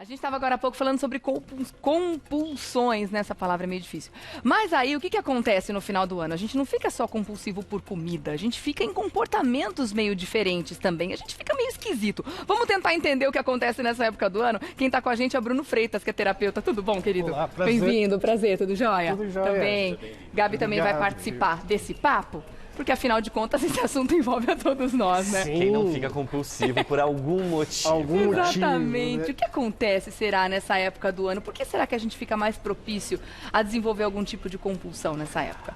A gente estava agora há pouco falando sobre compulsões, né? Essa palavra é meio difícil. Mas aí, o que acontece no final do ano? A gente não fica só compulsivo por comida, a gente fica em comportamentos meio diferentes também. A gente fica meio esquisito. Vamos tentar entender o que acontece nessa época do ano? Quem está com a gente é o Bruno Freitas, que é terapeuta. Tudo bom, querido? Olá, prazer. Bem-vindo, prazer, tudo jóia? Tudo jóia. Também. Gabi também vai participar desse papo? Porque, afinal de contas, esse assunto envolve a todos nós, né? Sim. Quem não fica compulsivo por algum motivo. Exatamente. Motivo, né? O que acontece, será, nessa época do ano? Por que será que a gente fica mais propício a desenvolver algum tipo de compulsão nessa época?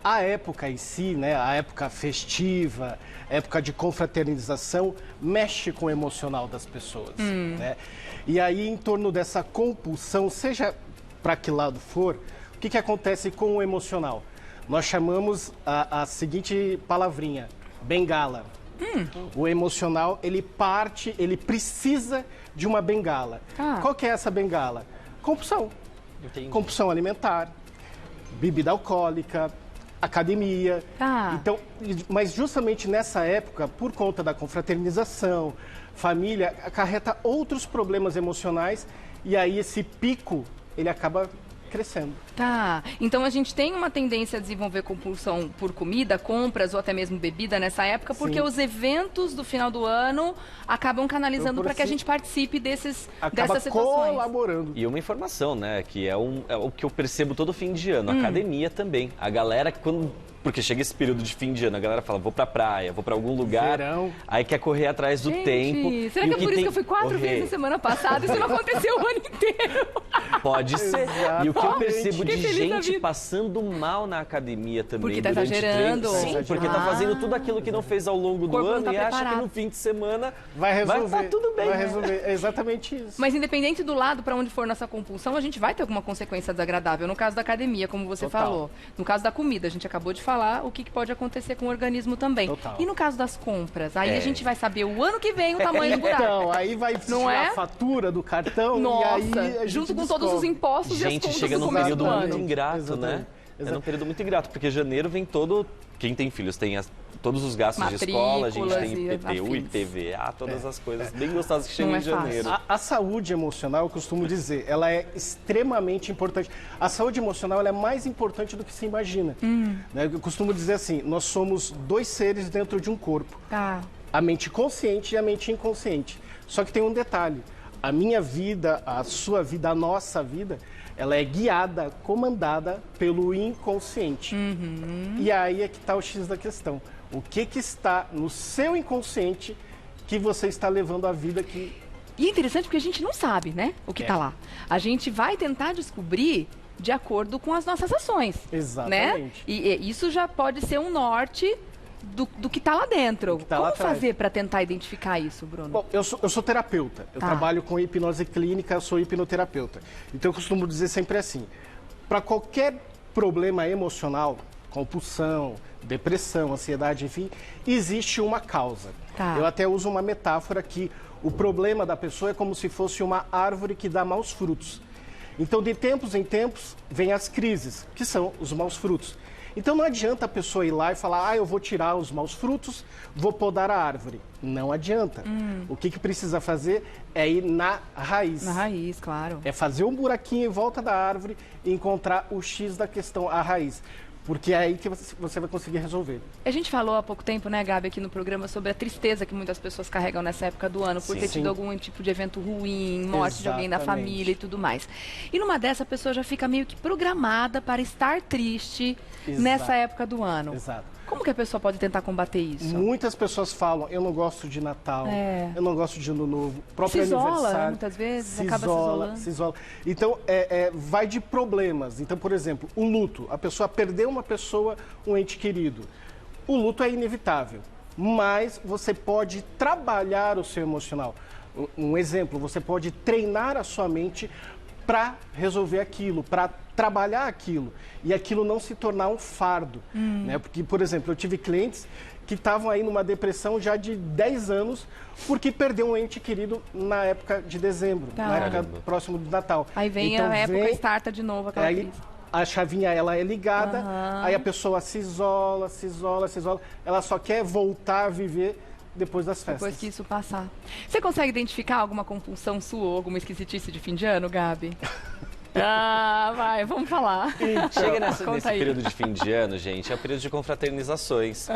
A época em si, né, a época festiva, época de confraternização, mexe com o emocional das pessoas. Né? E aí, em torno dessa compulsão, seja para que lado for, o que acontece com o emocional? Nós chamamos a seguinte palavrinha, bengala. O emocional, ele precisa de uma bengala. Qual que é essa bengala? Compulsão. Entendi. Compulsão alimentar, bebida alcoólica, academia. Então, mas justamente nessa época, por conta da confraternização, família acarreta outros problemas emocionais e aí esse pico, ele acaba crescendo. Então a gente tem uma tendência a desenvolver compulsão por comida, compras ou até mesmo bebida nessa época, porque os eventos do final do ano acabam canalizando para que a gente participe dessas situações. Colaborando. E uma informação, né, que é o que eu percebo todo fim de ano, academia também. A galera, porque chega esse período de fim de ano, a galera fala, vou pra praia, vou pra algum lugar, Verão. aí quer correr atrás do tempo. Será que é por isso que eu fui 4 vezes na semana passada? Isso não aconteceu o ano inteiro. Pode ser. E o que eu percebo de feliz da gente vida. passando mal na academia também. Porque tá durante exagerando. treino. Sim, porque tá fazendo tudo aquilo que não fez ao longo do corpo não ano tá e acha preparado. que no fim de semana Vai resolver. vai tá tudo bem. Vai né? resolver. É exatamente isso. Mas independente do lado para onde for nossa compulsão, a gente vai ter alguma consequência desagradável. No caso da academia, como você Total. falou. No caso da comida, a gente acabou de falar o que pode acontecer com o organismo também. Total. E no caso das compras, aí a gente vai saber o ano que vem o tamanho do buraco. Então, aí vai Não tirar é? a fatura do cartão Nossa, e aí a gente junto com todos os descobre. impostos e as Gente, contas chega do num começo período do muito ano. ingrato, Exatamente. né? É num período muito ingrato, porque janeiro vem todo... Quem tem filhos tem todos os gastos de escola, a gente tem Matrículas IPTU, e IPVA, todas as coisas bem gostosas que chegam Não é em janeiro. A saúde emocional, eu costumo dizer, ela é extremamente importante. A saúde emocional ela é mais importante do que se imagina. Né? Eu costumo dizer assim, nós somos 2 seres dentro de um corpo. A mente consciente e a mente inconsciente. Só que tem um detalhe, a minha vida, a sua vida, a nossa vida, ela é guiada, comandada pelo inconsciente. E aí é que está o X da questão. O que está no seu inconsciente que você está levando a vida que... E é interessante porque a gente não sabe, né, o que tá lá. A gente vai tentar descobrir de acordo com as nossas ações. Exatamente. Né? E isso já pode ser um norte do que tá lá dentro. tá lá Como atrás. fazer para tentar identificar isso, Bruno? Bom, eu sou terapeuta. Eu trabalho com hipnose clínica, eu sou hipnoterapeuta. Então eu costumo dizer sempre assim, para qualquer problema emocional, compulsão, depressão, ansiedade, enfim, existe uma causa. Eu até uso uma metáfora que o problema da pessoa é como se fosse uma árvore que dá maus frutos. Então, de tempos em tempos, vem as crises, que são os maus frutos. Então, não adianta a pessoa ir lá e falar, eu vou tirar os maus frutos, vou podar a árvore. Não adianta. O que precisa fazer é ir na raiz. Na raiz, claro. É fazer um buraquinho em volta da árvore e encontrar o X da questão, a raiz. Porque é aí que você vai conseguir resolver. A gente falou há pouco tempo, né, Gabi, aqui no programa, sobre a tristeza que muitas pessoas carregam nessa época do ano, por ter tido algum tipo de evento ruim, morte de alguém da família e tudo mais. E numa dessa, a pessoa já fica meio que programada para estar triste nessa época do ano. Exato. Como que a pessoa pode tentar combater isso? Muitas pessoas falam, eu não gosto de Natal, eu não gosto de Ano Novo, próprio Se isola, aniversário. muitas vezes, se acaba isola, se isolando. Então, vai de problemas. Então, por exemplo, o luto. A pessoa perdeu uma pessoa, um ente querido. O luto é inevitável, mas você pode trabalhar o seu emocional. Um exemplo, você pode treinar a sua mente para resolver aquilo, para trabalhar aquilo e aquilo não se tornar um fardo, né? Porque, por exemplo, eu tive clientes que estavam aí numa depressão já de 10 anos porque perdeu um ente querido na época de dezembro, na época próximo do Natal. Aí vem então, a época starta de novo aquela crise. A chavinha ela é ligada, aí a pessoa se isola, ela só quer voltar a viver depois das festas. Depois que isso passar. Você consegue identificar alguma compulsão sua ou alguma esquisitice de fim de ano, Gabi? Vai, vamos falar. Chega nesse aí. período de fim de ano, gente, é o período de confraternizações.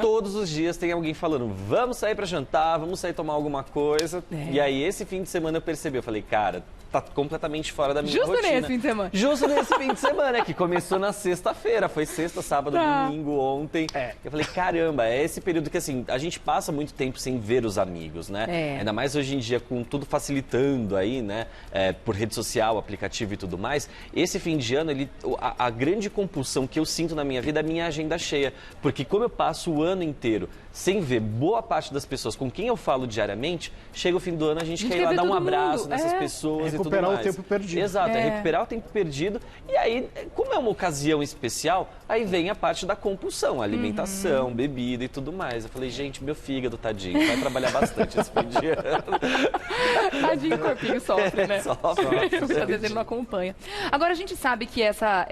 Todos os dias tem alguém falando, vamos sair pra jantar, vamos sair tomar alguma coisa. E aí, esse fim de semana eu percebi, eu falei, cara, tá completamente fora da minha rotina. Justo nesse fim de semana. Justo nesse fim de semana, que começou na sexta-feira. Foi sexta, sábado, domingo, ontem. Eu falei, caramba, é esse período que, assim, a gente passa muito tempo sem ver os amigos, né? Ainda mais hoje em dia, com tudo facilitando aí, né? Por rede social, aplicativo e tudo mais. Esse fim de ano, a grande compulsão que eu sinto na minha vida é a minha agenda cheia. Porque como eu passo o ano inteiro sem ver boa parte das pessoas com quem eu falo diariamente, chega o fim do ano, a gente quer ir lá dar um abraço nessas pessoas e tudo mais. Recuperar o tempo perdido. Exato, recuperar o tempo perdido. E aí, como é uma ocasião especial, aí vem a parte da compulsão, alimentação, bebida e tudo mais. Eu falei, gente, meu fígado, tadinho, vai trabalhar bastante esse fim de ano. Tadinho, o corpinho sofre, né? Sofre. Às vezes ele não acompanha. Agora, a gente sabe que essa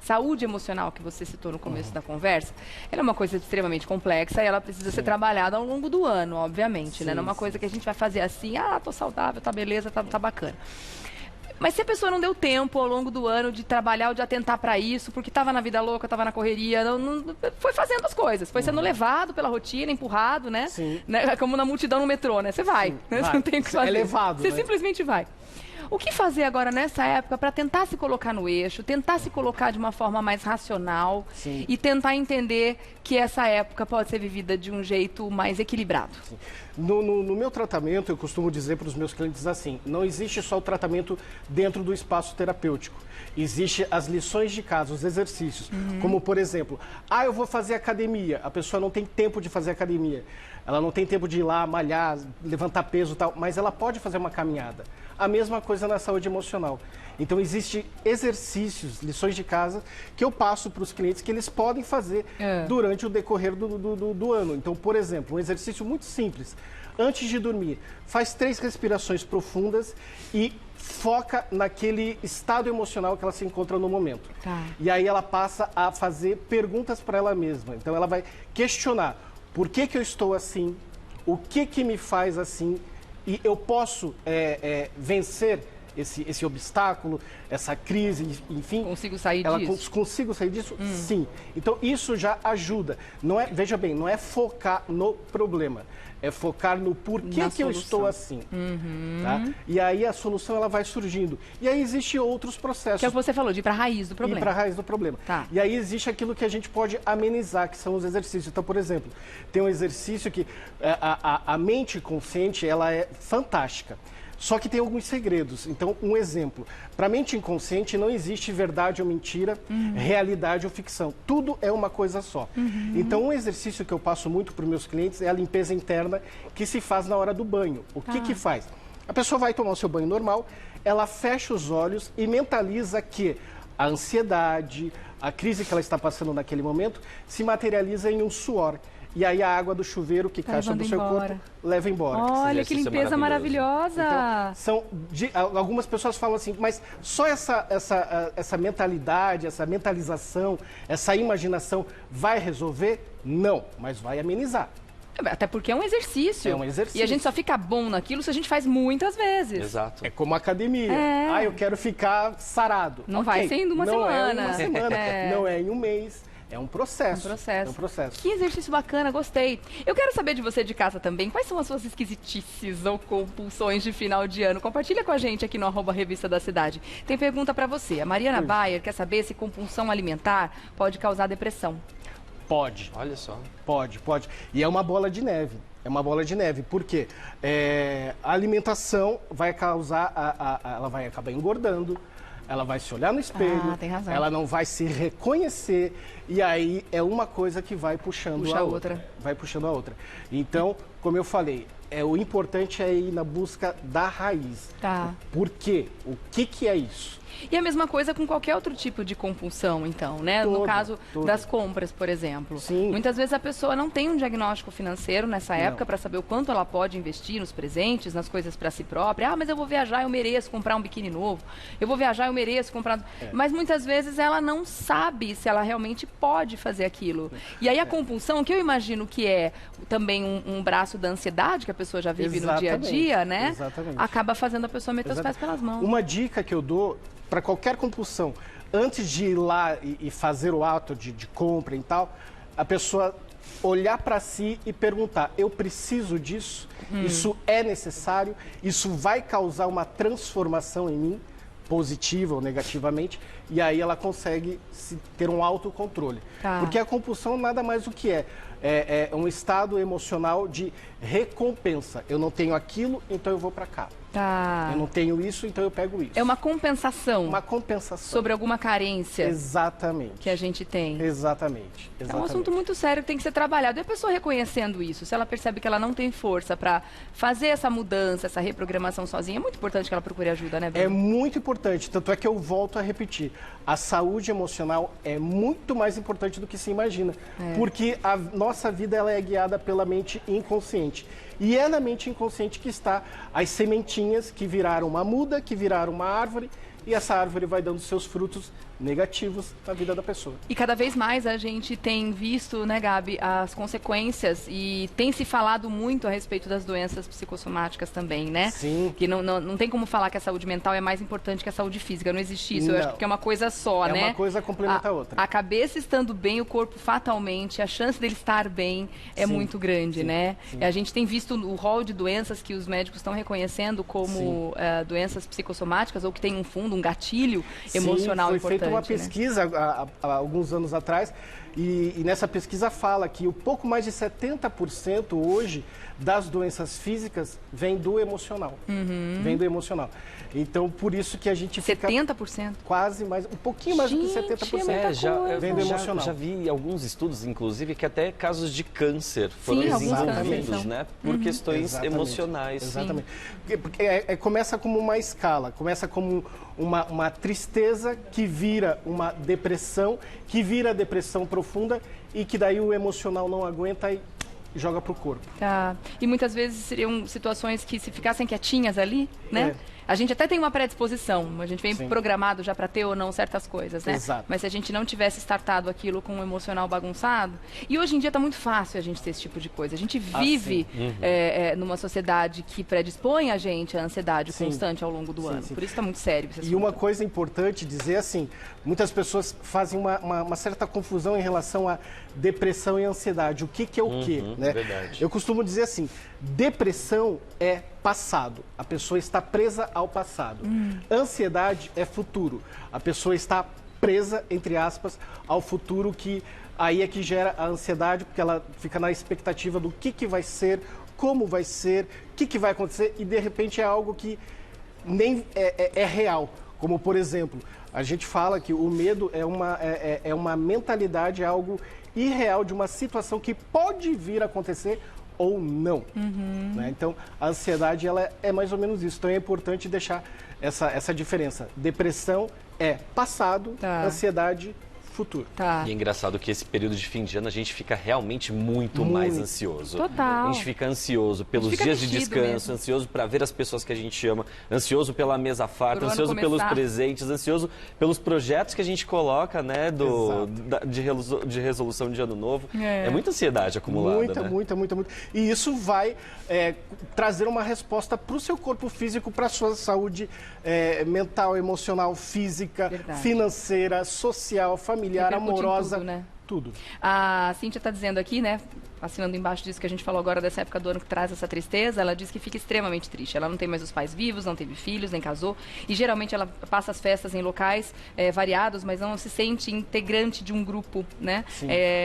saúde emocional que você citou no começo da conversa, ela é uma coisa extremamente complexa e ela precisa ser trabalhada ao longo do ano, obviamente, né? Não é uma coisa que a gente vai fazer assim, tô saudável, tá beleza, tá bacana. Mas se a pessoa não deu tempo ao longo do ano de trabalhar ou de atentar para isso, porque estava na vida louca, estava na correria, não, foi fazendo as coisas, foi sendo levado pela rotina, empurrado, né? Sim. Né? Como na multidão no metrô, né? Você vai, né? Você não tem o que fazer. É levado, Você né? simplesmente vai. O que fazer agora nessa época para tentar se colocar no eixo, tentar se colocar de uma forma mais racional e tentar entender que essa época pode ser vivida de um jeito mais equilibrado? No meu tratamento, eu costumo dizer para os meus clientes assim, não existe só o tratamento dentro do espaço terapêutico. Existem as lições de casa, os exercícios. Como, por exemplo, eu vou fazer academia. A pessoa não tem tempo de fazer academia. Ela não tem tempo de ir lá, malhar, levantar peso e tal, mas ela pode fazer uma caminhada. A mesma coisa na saúde emocional. Então, existem exercícios, lições de casa, que eu passo para os clientes que eles podem fazer durante o decorrer do ano. Então, por exemplo, um exercício muito simples. Antes de dormir, faz 3 respirações profundas e foca naquele estado emocional que ela se encontra no momento. E aí ela passa a fazer perguntas para ela mesma. Então, ela vai questionar por que eu estou assim, o que me faz assim, e eu posso vencer esse obstáculo, essa crise, enfim. Consigo sair disso? Consigo sair disso? Sim. Então, isso já ajuda. Não é, veja bem, não é focar no problema. É focar no porquê que eu estou assim. Tá? E aí a solução ela vai surgindo. E aí existem outros processos. Que é o que você falou, de ir para a raiz do problema. Ir para a raiz do problema. Tá. E aí existe aquilo que a gente pode amenizar, que são os exercícios. Então, por exemplo, tem um exercício que a mente consciente ela é fantástica. Só que tem alguns segredos. Então, um exemplo. Para a mente inconsciente não existe verdade ou mentira, realidade ou ficção. Tudo é uma coisa só. Então, um exercício que eu passo muito para os meus clientes é a limpeza interna que se faz na hora do banho. O que faz? A pessoa vai tomar o seu banho normal, ela fecha os olhos e mentaliza que a ansiedade, a crise que ela está passando naquele momento, se materializa em um suor. E aí a água do chuveiro que cai sobre o seu corpo leva embora. Olha, que limpeza maravilhosa! Então, algumas pessoas falam assim, mas só essa mentalidade, essa mentalização, essa imaginação vai resolver? Não, mas vai amenizar. Até porque é um exercício. É um exercício. E a gente só fica bom naquilo se a gente faz muitas vezes. Exato. É como academia. Eu quero ficar sarado. Não vai ser em uma semana. Não é em uma semana, não é em um mês. É um processo. É um processo. Que exercício bacana, gostei. Eu quero saber de você de casa também, quais são as suas esquisitices ou compulsões de final de ano? Compartilha com a gente aqui no @Revista da Cidade. Tem pergunta pra você. A Mariana Bayer quer saber se compulsão alimentar pode causar depressão. Pode. Olha só. Pode. E é uma bola de neve. É uma bola de neve. Por quê? A alimentação vai causar... ela vai acabar engordando. Ela vai se olhar no espelho, tem razão. Ela não vai se reconhecer e aí é uma coisa que vai puxando a outra. Vai puxando a outra. Então, como eu falei, o importante é ir na busca da raiz. Tá. Por quê? O que é isso? E a mesma coisa com qualquer outro tipo de compulsão, então, né? No caso das compras, por exemplo. Sim. Muitas vezes a pessoa não tem um diagnóstico financeiro nessa época para saber o quanto ela pode investir nos presentes, nas coisas para si própria. Ah, mas eu vou viajar, eu mereço comprar um biquíni novo. Eu vou viajar, eu mereço comprar... Mas muitas vezes ela não sabe se ela realmente pode fazer aquilo. E aí a compulsão, que eu imagino que é também um braço da ansiedade que a pessoa já vive no dia a dia, né? Exatamente. Acaba fazendo a pessoa meter os pés pelas mãos. Uma dica que eu dou para qualquer compulsão, antes de ir lá e fazer o ato de compra e tal, a pessoa olhar para si e perguntar, eu preciso disso? Isso é necessário? Isso vai causar uma transformação em mim, positiva ou negativamente? E aí ela consegue ter um autocontrole. Tá. Porque a compulsão nada mais do que é um estado emocional de recompensa. Eu não tenho aquilo, então eu vou para cá. Tá. Eu não tenho isso, então eu pego isso. É uma compensação. Uma compensação. Sobre alguma carência. Exatamente. Que a gente tem. Exatamente. É um assunto muito sério que tem que ser trabalhado. E a pessoa reconhecendo isso, se ela percebe que ela não tem força para fazer essa mudança, essa reprogramação sozinha, é muito importante que ela procure ajuda, né, Bruno? É muito importante. Tanto é que eu volto a repetir. A saúde emocional é muito mais importante do que se imagina. Porque a nossa vida ela é guiada pela mente inconsciente. E é na mente inconsciente que está as sementinhas que viraram uma muda, que viraram uma árvore, e essa árvore vai dando seus frutos negativos na vida da pessoa. E cada vez mais a gente tem visto, né, Gabi, as consequências e tem se falado muito a respeito das doenças psicossomáticas também, né? Sim. Que não tem como falar que a saúde mental é mais importante que a saúde física, não existe isso. Não. Eu acho que é uma coisa só, né? É uma coisa complementa a outra. A cabeça estando bem, o corpo fatalmente, a chance dele estar bem é muito grande, né? Sim. A gente tem visto o rol de doenças que os médicos estão reconhecendo como doenças psicossomáticas ou que tem um fundo, um gatilho emocional importante. Foi feita uma pesquisa há alguns anos atrás e nessa pesquisa fala que um pouco mais de 70% hoje das doenças físicas vem do emocional. Vem do emocional. Então, por isso que a gente fica... 70%? Quase mais, um pouquinho mais do que 70%. Vem do emocional. Já vi alguns estudos, inclusive, que até casos de câncer foram desenvolvidos, né? Por questões emocionais. Exatamente. Porque começa como uma escala, começa como uma tristeza que vira uma depressão, que vira depressão profunda e que daí o emocional não aguenta e joga pro corpo. Tá. E muitas vezes seriam situações que se ficassem quietinhas ali, né? A gente até tem uma predisposição, a gente vem programado já para ter ou não certas coisas, né? Exato. Mas se a gente não tivesse startado aquilo com um emocional bagunçado... E hoje em dia está muito fácil a gente ter esse tipo de coisa. A gente vive numa sociedade que predispõe a gente à ansiedade constante ao longo do ano. Por isso está muito sério. E uma coisa importante dizer assim, muitas pessoas fazem uma certa confusão em relação a depressão e ansiedade. O que é o quê? Né? Verdade. Eu costumo dizer assim, depressão é passado. A pessoa está presa ao passado. Ansiedade é futuro. A pessoa está presa, entre aspas, ao futuro, que aí é que gera a ansiedade, porque ela fica na expectativa do que vai ser, como vai ser, o que vai acontecer, e de repente é algo que nem é real. Como, por exemplo, a gente fala que o medo é uma mentalidade, é algo irreal de uma situação que pode vir a acontecer ou não. Né? Então, a ansiedade ela é mais ou menos isso. Então, é importante deixar essa diferença. Depressão é passado, ansiedade, futuro. E é engraçado que esse período de fim de ano a gente fica realmente muito mais ansioso. Total. A gente fica ansioso pelos dias de descanso, ansioso para ver as pessoas que a gente ama, ansioso pela mesa farta, ansioso pelos presentes, ansioso pelos projetos que a gente coloca, né, de resolução de ano novo. É muita ansiedade acumulada, Muita. E isso vai trazer uma resposta para o seu corpo físico, para a sua saúde mental, emocional, física, financeira, social, familiar, amorosa, tudo, né? Tudo. A Cíntia está dizendo aqui, né, assinando embaixo disso que a gente falou agora dessa época do ano que traz essa tristeza, ela diz que fica extremamente triste. Ela não tem mais os pais vivos, não teve filhos, nem casou. E geralmente ela passa as festas em locais variados, mas não se sente integrante de um grupo, né?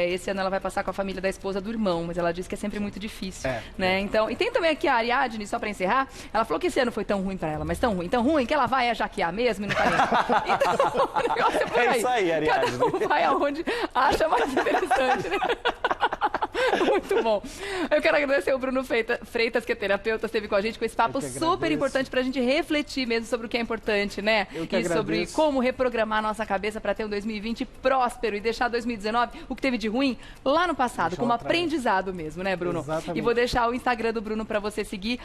Esse ano ela vai passar com a família da esposa do irmão, mas ela diz que é sempre muito difícil, né? Então, e tem também aqui a Ariadne, só para encerrar, ela falou que esse ano foi tão ruim para ela, mas tão ruim que ela vai jaquear mesmo e não tá nem. Então, o negócio é por aí. É isso aí, Ariadne. Cada um vai aonde acha mais interessante, né? Muito bom. Eu quero agradecer o Bruno Freitas, que é terapeuta, esteve com a gente com esse papo super importante pra gente refletir mesmo sobre o que é importante, né? E sobre como reprogramar a nossa cabeça para ter um 2020 próspero e deixar 2019, o que teve de ruim, lá no passado, como aprendizado mesmo, né, Bruno? Exatamente. E vou deixar o Instagram do Bruno para você seguir,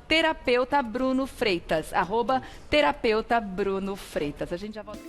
@terapeuta Bruno Freitas, @terapeuta Bruno Freitas. A gente já volta.